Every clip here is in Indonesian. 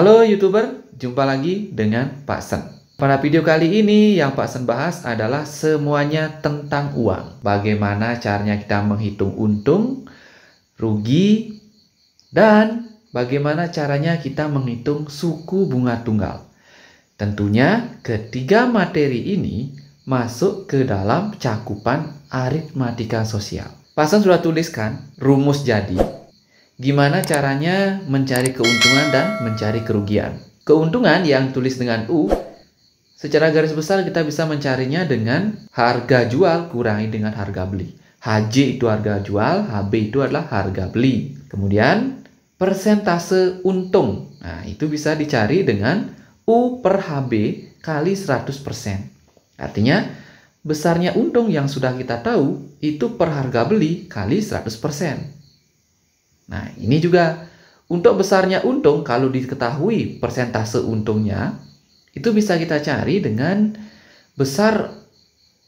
Halo YouTuber, jumpa lagi dengan Pak Sen. Pada video kali ini yang Pak Sen bahas adalah semuanya tentang uang. Bagaimana caranya kita menghitung untung, rugi, dan bagaimana caranya kita menghitung suku bunga tunggal. Tentunya ketiga materi ini masuk ke dalam cakupan aritmatika sosial. Pak Sen sudah tuliskan rumus jadi. Gimana caranya mencari keuntungan dan mencari kerugian. Keuntungan yang tulis dengan U, secara garis besar kita bisa mencarinya dengan harga jual kurangi dengan harga beli. HJ itu harga jual, HB itu adalah harga beli. Kemudian persentase untung. Nah, itu bisa dicari dengan U per HB kali 100%. Artinya, besarnya untung yang sudah kita tahu itu per harga beli kali 100%. Nah, ini juga untuk besarnya untung, kalau diketahui persentase untungnya, itu bisa kita cari dengan besar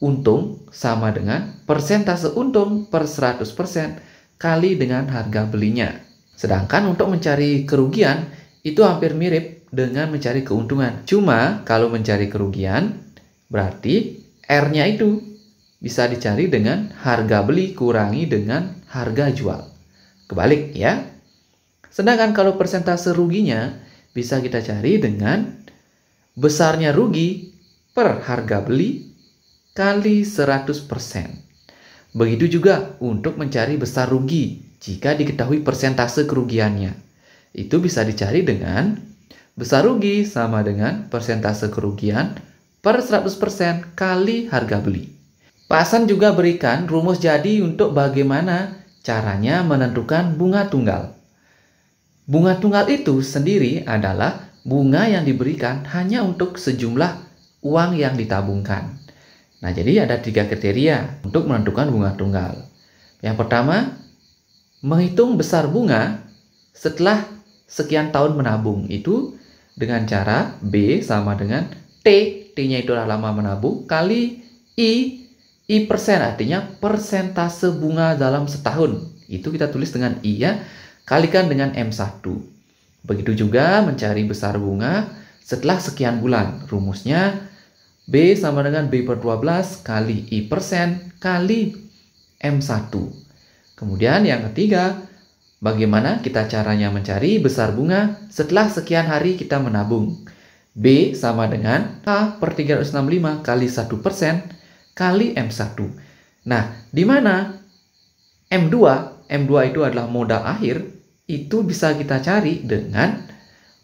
untung sama dengan persentase untung per 100% kali dengan harga belinya. Sedangkan untuk mencari kerugian, itu hampir mirip dengan mencari keuntungan. Cuma kalau mencari kerugian, berarti R-nya itu bisa dicari dengan harga beli kurangi dengan harga jual. Kebalik ya. Sedangkan kalau persentase ruginya bisa kita cari dengan besarnya rugi per harga beli kali 100%. Begitu juga untuk mencari besar rugi jika diketahui persentase kerugiannya. Itu bisa dicari dengan besar rugi sama dengan persentase kerugian per 100% kali harga beli. Pak Hasan juga berikan rumus jadi untuk bagaimana caranya menentukan bunga tunggal. Bunga tunggal itu sendiri adalah bunga yang diberikan hanya untuk sejumlah uang yang ditabungkan. Nah, jadi ada 3 kriteria untuk menentukan bunga tunggal. Yang pertama, menghitung besar bunga setelah sekian tahun menabung. Itu dengan cara B sama dengan T, T-nya itu adalah lama menabung, kali I persen, artinya persentase bunga dalam setahun. Itu kita tulis dengan I ya, kalikan dengan M1. Begitu juga mencari besar bunga setelah sekian bulan. Rumusnya B sama dengan B per 12 kali I persen kali M1. Kemudian yang ketiga, bagaimana kita caranya mencari besar bunga setelah sekian hari kita menabung. B sama dengan A per 365 kali 1% kali M1. Nah, di mana M2 itu adalah modal akhir, itu bisa kita cari dengan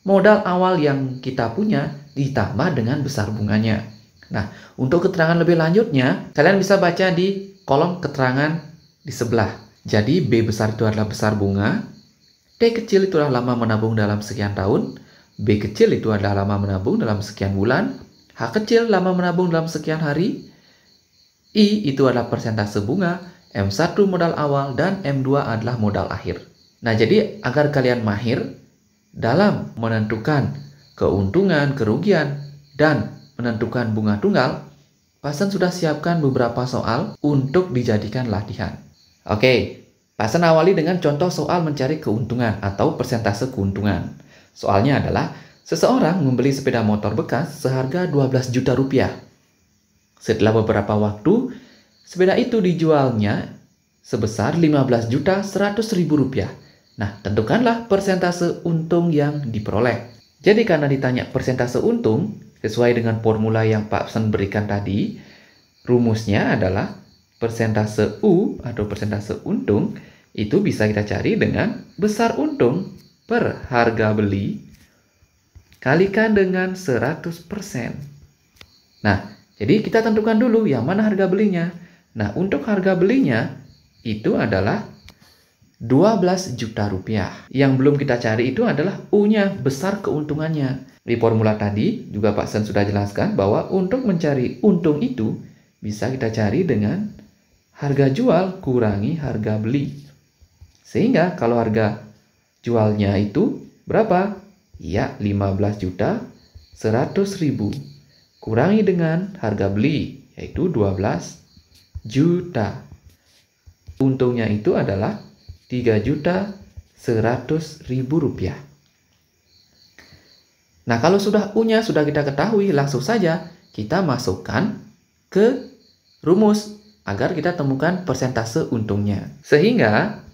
modal awal yang kita punya ditambah dengan besar bunganya. Nah, untuk keterangan lebih lanjutnya, kalian bisa baca di kolom keterangan di sebelah. Jadi, B besar itu adalah besar bunga, T kecil itu adalah lama menabung dalam sekian tahun, B kecil itu adalah lama menabung dalam sekian bulan, H kecil lama menabung dalam sekian hari, I itu adalah persentase bunga, M1 modal awal, dan M2 adalah modal akhir. Nah, jadi agar kalian mahir dalam menentukan keuntungan, kerugian, dan menentukan bunga tunggal, Pak Sen sudah siapkan beberapa soal untuk dijadikan latihan. Oke, Pak Sen awali dengan contoh soal mencari keuntungan atau persentase keuntungan. Soalnya adalah, seseorang membeli sepeda motor bekas seharga 12 juta rupiah. Setelah beberapa waktu, sepeda itu dijualnya sebesar 15.100.000 rupiah. Nah, tentukanlah persentase untung yang diperoleh. Jadi karena ditanya persentase untung, sesuai dengan formula yang Pak Sen berikan tadi, rumusnya adalah persentase U atau persentase untung, itu bisa kita cari dengan besar untung per harga beli kalikan dengan 100%. Nah, jadi kita tentukan dulu yang mana harga belinya. Nah, untuk harga belinya itu adalah 12 juta rupiah. Yang belum kita cari itu adalah U-nya, besar keuntungannya. Di formula tadi juga Pak Sen sudah jelaskan bahwa untuk mencari untung itu bisa kita cari dengan harga jual kurangi harga beli. Sehingga kalau harga jualnya itu berapa? Ya, 15.100.000. Kurangi dengan harga beli, yaitu 12 juta. Untungnya itu adalah 3.100.000 rupiah. Nah, kalau sudah U-nya sudah kita ketahui, langsung saja kita masukkan ke rumus agar kita temukan persentase untungnya. Sehingga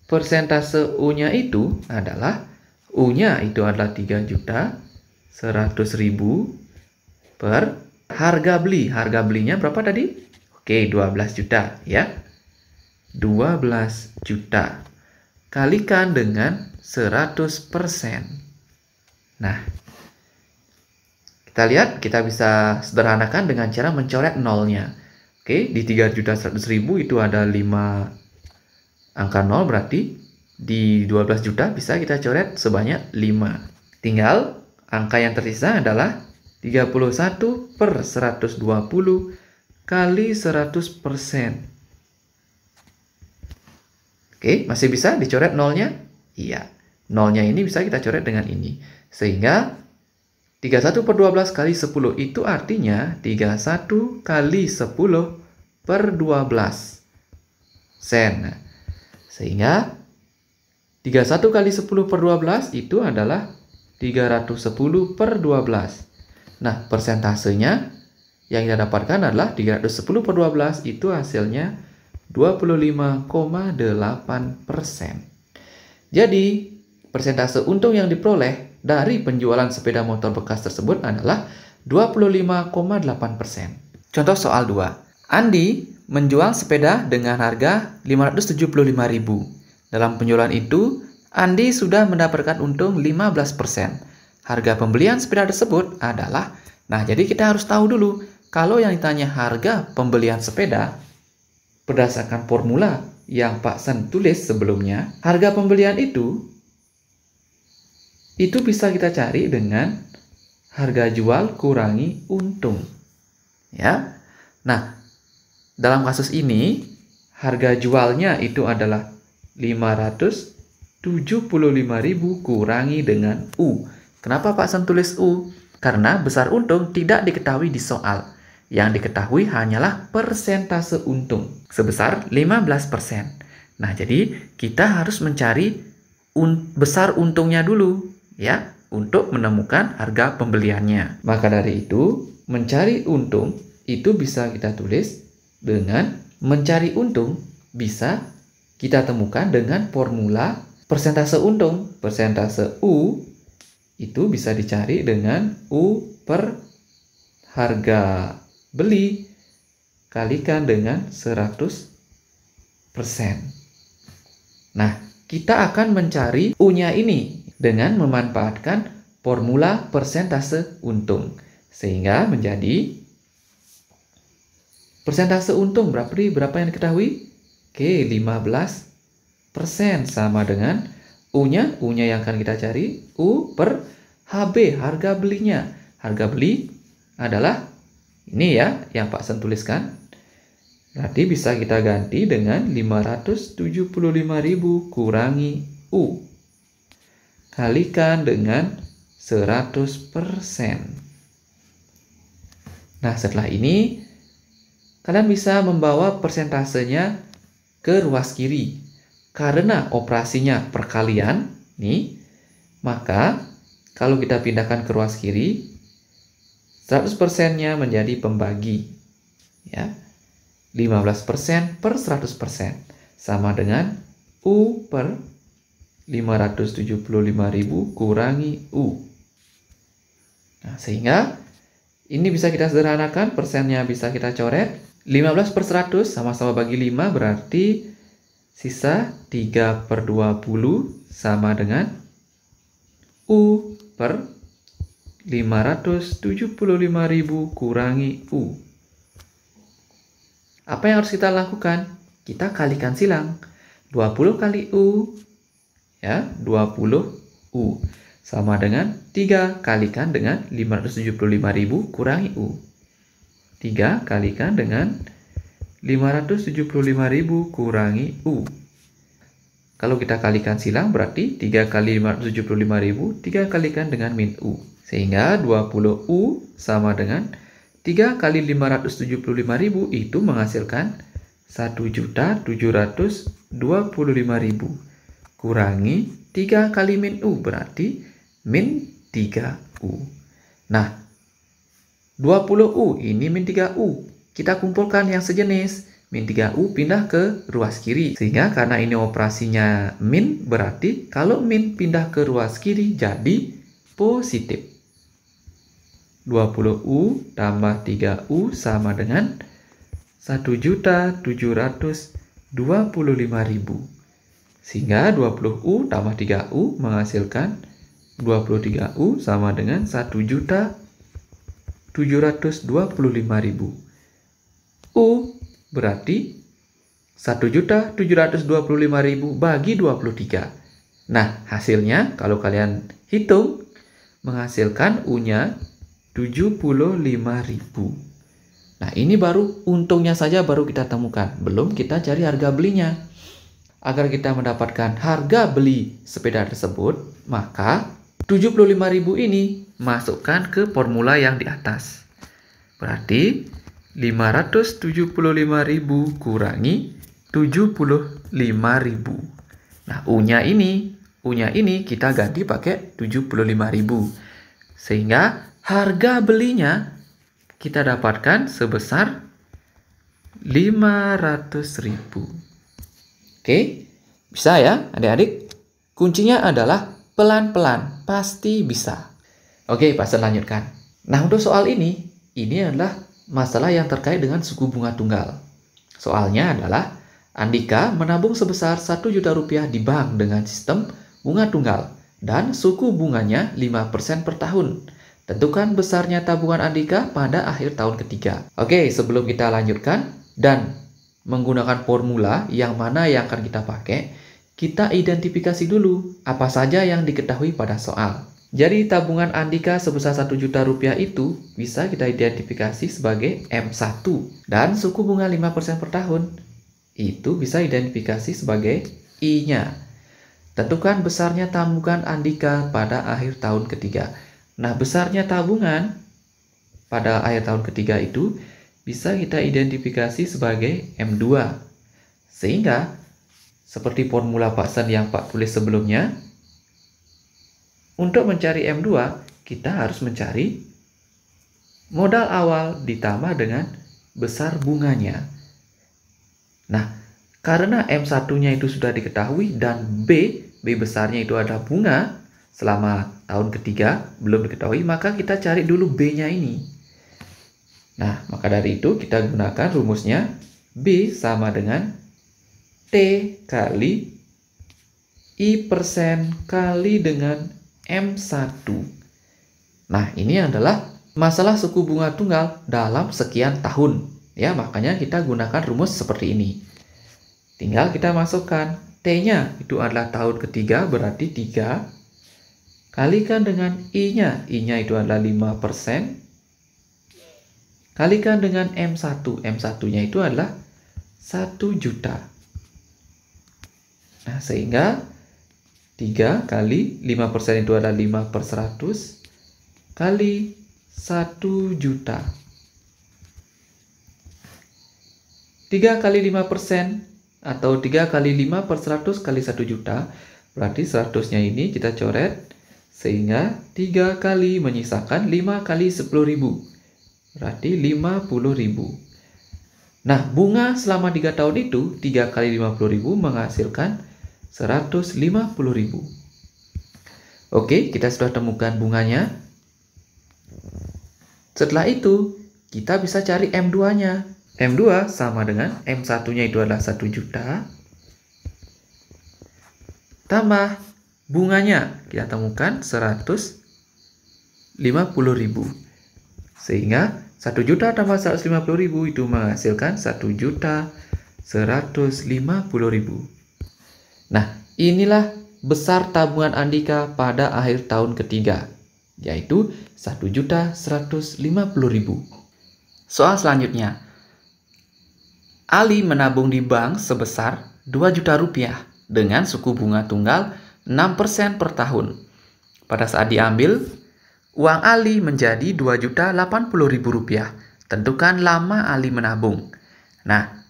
persentase U-nya itu adalah U-nya itu adalah 3.100.000 per harga beli. Harga belinya berapa tadi? Oke, 12 juta ya. 12 juta kalikan dengan 100%. Nah, kita lihat, kita bisa sederhanakan dengan cara mencoret nolnya. Oke, di 3.100.000 itu ada 5 angka 0, berarti di 12 juta bisa kita coret sebanyak 5. Tinggal angka yang tersisa adalah 31/120 kali 100%. Oke, masih bisa dicoret nolnya? Iya, nolnya ini bisa kita coret dengan ini. Sehingga 31/12 kali 10 itu artinya 31 kali 10 per 12 sen. Sehingga 31 kali 10 per 12 itu adalah 310 per 12. Nah, persentasenya yang kita dapatkan adalah 310 per 12 itu hasilnya 25,8%. Jadi, persentase untung yang diperoleh dari penjualan sepeda motor bekas tersebut adalah 25,8%. Contoh soal 2. Andi menjual sepeda dengan harga 575.000. Dalam penjualan itu, Andi sudah mendapatkan untung 15%. Harga pembelian sepeda tersebut adalah, nah jadi kita harus tahu dulu, kalau yang ditanya harga pembelian sepeda, berdasarkan formula yang Pak Sen tulis sebelumnya, harga pembelian itu bisa kita cari dengan harga jual kurangi untung. Ya. Nah, dalam kasus ini, harga jualnya itu adalah 575.000 kurangi dengan U. Kenapa Pak Sen tulis U? Karena besar untung tidak diketahui di soal. Yang diketahui hanyalah persentase untung sebesar 15%. Nah, jadi kita harus mencari besar untungnya dulu ya untuk menemukan harga pembeliannya. Maka dari itu, mencari untung itu bisa kita tulis dengan mencari untung bisa kita temukan dengan formula persentase untung. Persentase U itu bisa dicari dengan U per harga beli kalikan dengan 100%. Nah, kita akan mencari U-nya ini dengan memanfaatkan formula persentase untung. Sehingga menjadi persentase untung berapa yang diketahui? Oke, 15% sama dengan U-nya yang akan kita cari, U per HB, harga belinya. Harga beli adalah ini ya, yang Pak Sen tuliskan. Berarti bisa kita ganti dengan 575.000 kurangi U. Kalikan dengan 100%. Nah, setelah ini, kalian bisa membawa persentasenya ke ruas kiri. Karena operasinya perkalian, nih, maka kalau kita pindahkan ke ruas kiri, 100%-nya menjadi pembagi. Ya. 15% per 100% sama dengan U per 575.000 kurangi U. Nah, sehingga ini bisa kita sederhanakan, persennya bisa kita coret. 15 per 100 sama-sama bagi 5 berarti sisa 3/20 sama dengan U per 575.000 kurangi U. Apa yang harus kita lakukan? Kita kalikan silang. 20 kali U, ya, 20 U. Sama dengan 3 kalikan dengan 575.000 kurangi U. 3 kalikan dengan 575.000 kurangi U. Kalau kita kalikan silang berarti 3 kali 575.000, 3 kalikan dengan min U. Sehingga 20 U sama dengan 3 kali 575.000 itu menghasilkan 1.725.000. Kurangi 3 kali min U berarti min 3U. Nah, 20U ini min 3U. Kita kumpulkan yang sejenis. Min 3U pindah ke ruas kiri. Sehingga karena ini operasinya min, berarti kalau min pindah ke ruas kiri jadi positif. 20U tambah 3U sama dengan 1.725.000. Sehingga 20U tambah 3U menghasilkan 23U sama dengan 1.725.000. U berarti 1.725.000 bagi 23. Nah, hasilnya kalau kalian hitung menghasilkan U-nya 75.000. Nah, ini baru untungnya saja baru kita temukan. Belum kita cari harga belinya. Agar kita mendapatkan harga beli sepeda tersebut, maka 75.000 ini masukkan ke formula yang di atas. Berarti 575.000 kurangi 75.000. Nah, U-nya ini kita ganti pakai 75.000. Sehingga harga belinya kita dapatkan sebesar 500.000. Oke, bisa ya adik-adik? Kuncinya adalah pelan-pelan, pasti bisa. Oke, Pak Sen lanjutkan. Nah, untuk soal ini adalah masalah yang terkait dengan suku bunga tunggal. Soalnya adalah Andika menabung sebesar 1 juta rupiah di bank dengan sistem bunga tunggal dan suku bunganya 5% per tahun. Tentukan besarnya tabungan Andika pada akhir tahun ketiga. Oke, sebelum kita lanjutkan dan menggunakan formula yang mana yang akan kita pakai, kita identifikasi dulu apa saja yang diketahui pada soal. Jadi tabungan Andika sebesar 1 juta rupiah itu bisa kita identifikasi sebagai M1 dan suku bunga 5% per tahun itu bisa identifikasi sebagai I-nya. Tentukan besarnya tabungan Andika pada akhir tahun ketiga. Nah, besarnya tabungan pada akhir tahun ketiga itu bisa kita identifikasi sebagai M2. Sehingga, seperti formula Pak Sen yang Pak tulis sebelumnya, untuk mencari M2, kita harus mencari modal awal ditambah dengan besar bunganya. Nah, karena M1-nya itu sudah diketahui dan B besarnya itu adalah bunga selama tahun ketiga belum diketahui, maka kita cari dulu B-nya ini. Nah, maka dari itu kita gunakan rumusnya B sama dengan T kali I persen kali dengan M1. Nah, ini adalah masalah suku bunga tunggal dalam sekian tahun. Ya, makanya kita gunakan rumus seperti ini. Tinggal kita masukkan T-nya itu adalah tahun ketiga berarti 3. Kalikan dengan I-nya. I-nya itu adalah 5%. Kalikan dengan M1. M1-nya itu adalah 1 juta. Nah, sehingga 3 kali 5% itu adalah 5 per 100 kali 1 juta. 3 kali 5% atau 3 kali 5 per 100 kali 1 juta. Berarti 100-nya ini kita coret. Sehingga 3 kali menyisakan 5 kali 10.000. Berarti 50.000. Nah, bunga selama 3 tahun itu 3 kali 50.000 menghasilkan 150.000. Oke, kita sudah temukan bunganya. Setelah itu, kita bisa cari M2-nya. M2 sama dengan M1-nya itu adalah 1 juta. Tambah bunganya, kita temukan 150.000. Sehingga 1 juta tambah 150.000 itu menghasilkan 1.150.000. Nah, inilah besar tabungan Andika pada akhir tahun ketiga, yaitu 1.150.000. Soal selanjutnya. Ali menabung di bank sebesar 2 juta rupiah dengan suku bunga tunggal 6% per tahun. Pada saat diambil, uang Ali menjadi 2.080.000 rupiah. Tentukan lama Ali menabung. Nah,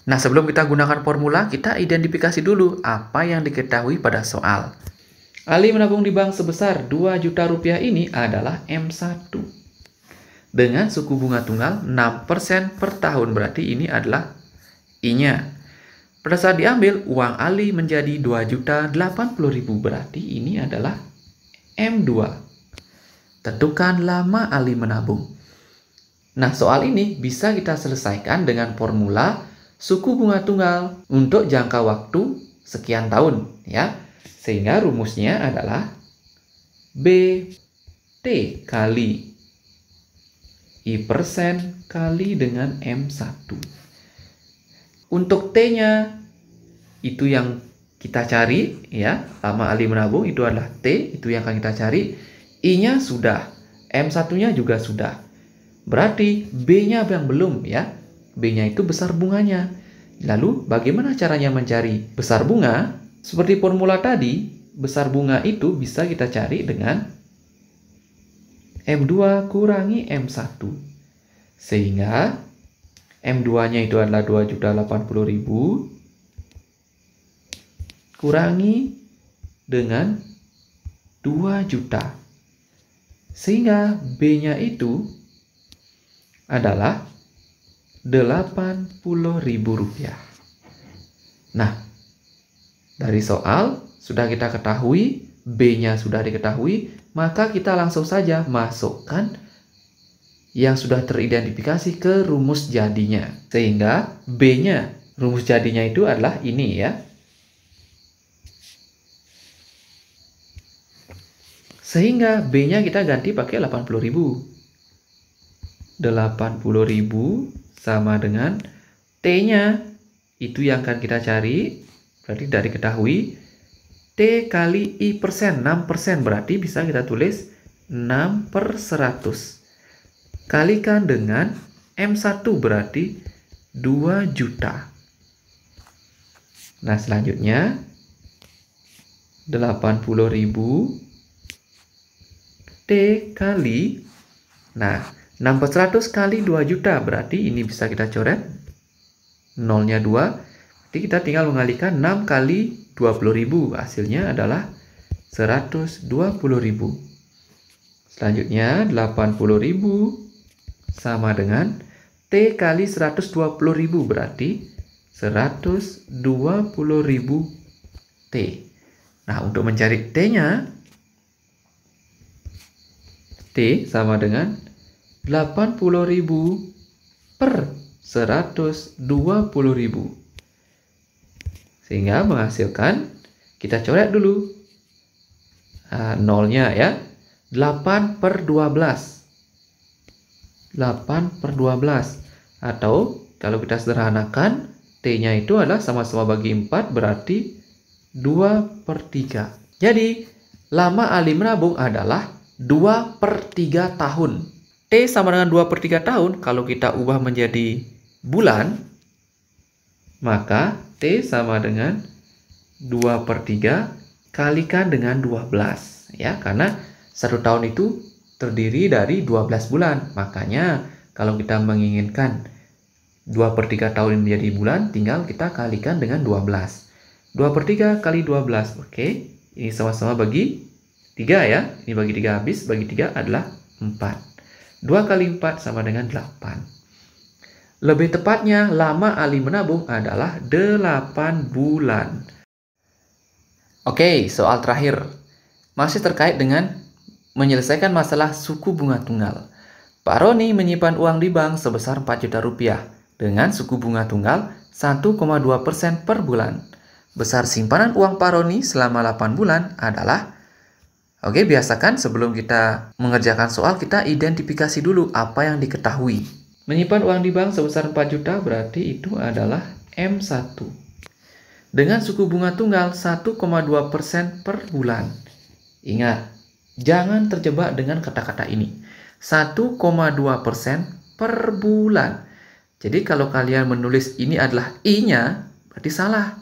sebelum kita gunakan formula, kita identifikasi dulu apa yang diketahui pada soal. Ali menabung di bank sebesar 2 juta rupiah ini adalah M1. Dengan suku bunga tunggal 6% per tahun, berarti ini adalah I-nya. Pada saat diambil, uang Ali menjadi 2.080.000, berarti ini adalah M2. Tentukan lama Ali menabung. Nah, soal ini bisa kita selesaikan dengan formula suku bunga tunggal untuk jangka waktu sekian tahun, ya. Sehingga rumusnya adalah BT kali I persen kali dengan M1. Untuk T-nya, itu yang kita cari, ya. Lama Ali menabung itu adalah T, itu yang akan kita cari. I-nya sudah, M1-nya juga sudah. Berarti B-nya yang belum, ya. B-nya itu besar bunganya. Lalu bagaimana caranya mencari besar bunga? Seperti formula tadi, besar bunga itu bisa kita cari dengan M2 kurangi M1. Sehingga M2-nya itu adalah 2.080.000 kurangi dengan 2 juta. Sehingga B-nya itu adalah Rp80.000. Nah, dari soal sudah kita ketahui, B-nya sudah diketahui, maka kita langsung saja masukkan yang sudah teridentifikasi ke rumus jadinya. Sehingga B-nya, rumus jadinya itu adalah ini, ya. Sehingga B-nya kita ganti pakai 80.000. 80.000 sama dengan T-nya, itu yang akan kita cari. Berarti dari ketahui T kali I persen, 6%, berarti bisa kita tulis 6/100. Kalikan dengan M1, berarti 2 juta. Nah, selanjutnya 80.000 T kali, nah 6/100 kali 2 juta, berarti ini bisa kita coret nolnya 2. Jadi kita tinggal mengalikan 6 kali 20.000. Hasilnya adalah 120.000. Selanjutnya 80.000 sama dengan T kali 120.000, berarti 120.000 T. Nah, untuk mencari T-nya, T sama dengan 80.000 per 120.000. Sehingga menghasilkan, kita coret dulu nolnya, ya. 8/12. 8/12. Atau kalau kita sederhanakan, T-nya itu adalah sama-sama bagi 4, berarti 2/3. Jadi, lama Ali menabung adalah 2/3 tahun. T sama dengan 2/3 tahun, kalau kita ubah menjadi bulan, maka T sama dengan 2/3 kalikan dengan 12. Ya, karena 1 tahun itu terdiri dari 12 bulan. Makanya kalau kita menginginkan 2/3 tahun menjadi bulan, tinggal kita kalikan dengan 12. 2/3 kali 12. Oke, ini sama-sama bagi 3, ya. Ini bagi 3 habis, bagi 3 adalah 4. 2 kali 4 sama dengan 8. Lebih tepatnya, lama Ali menabung adalah 8 bulan. Oke, soal terakhir. Masih terkait dengan menyelesaikan masalah suku bunga tunggal. Pak Roni menyimpan uang di bank sebesar 4 juta rupiah dengan suku bunga tunggal 1,2% per bulan. Besar simpanan uang Pak Roni selama 8 bulan adalah... Oke, biasakan sebelum kita mengerjakan soal, kita identifikasi dulu apa yang diketahui. Menyimpan uang di bank sebesar 4 juta berarti itu adalah M1. Dengan suku bunga tunggal 1,2% per bulan. Ingat, jangan terjebak dengan kata-kata ini. 1,2% per bulan. Jadi kalau kalian menulis ini adalah I-nya, berarti salah.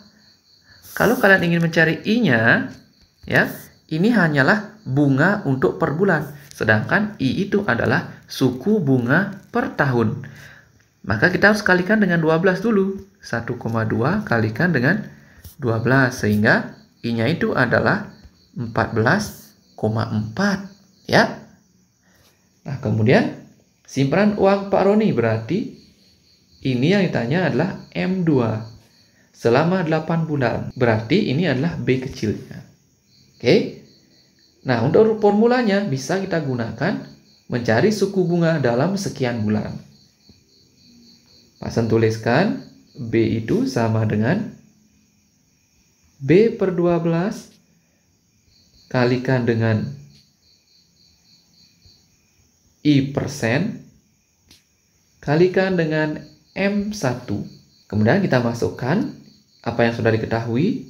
Kalau kalian ingin mencari I-nya, ya, ini hanyalah bunga untuk per bulan. Sedangkan I itu adalah suku bunga per tahun. Maka kita harus kalikan dengan 12 dulu. 1,2 kalikan dengan 12. Sehingga I-nya itu adalah 14,4 ya. Nah, kemudian simpanan uang Pak Roni berarti ini yang ditanya adalah M2 selama 8 bulan. Berarti ini adalah B kecilnya. Oke. Nah, untuk formulanya bisa kita gunakan mencari suku bunga dalam sekian bulan. Pak Sen tuliskan B itu sama dengan B per 12 kalikan dengan I persen kalikan dengan M1. Kemudian kita masukkan apa yang sudah diketahui.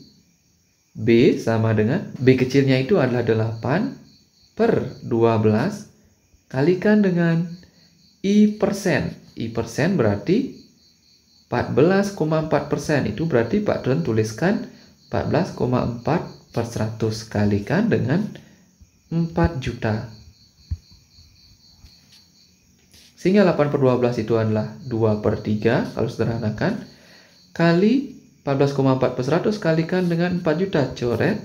B sama dengan B kecilnya itu adalah 8 per 12 kalikan dengan I persen. I persen berarti 14,4%. Itu berarti Pak Sen tuliskan 14,4 per 100 kalikan dengan 4 juta. Sehingga 8 per 12 itu adalah 2 per 3 kalau sederhanakan. Kali 14,4 per 100 kalikan dengan 4 juta. Coret.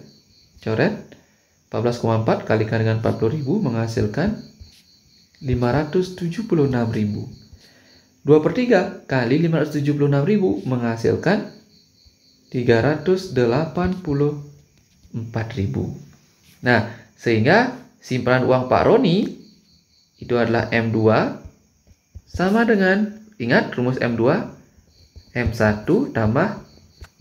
14,4 kalikan dengan 40.000 menghasilkan 576.000. 2 per 3 kali 576.000 menghasilkan 384.000. Nah, sehingga simpanan uang Pak Roni itu adalah M2 sama dengan, ingat rumus M2, M1 tambah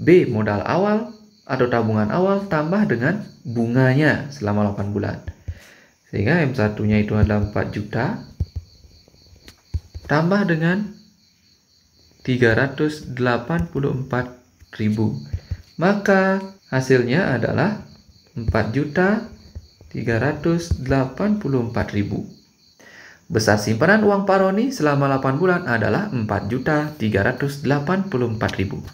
B modal awal atau tabungan awal tambah dengan bunganya selama 8 bulan. Sehingga M1-nya itu adalah 4 juta tambah dengan 384.000. Maka hasilnya adalah 4.384.000. Besar simpanan uang Pak Roni selama 8 bulan adalah 4.384.000.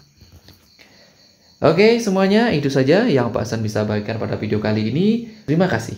Oke, semuanya itu saja yang Pak Sen bisa bagikan pada video kali ini. Terima kasih.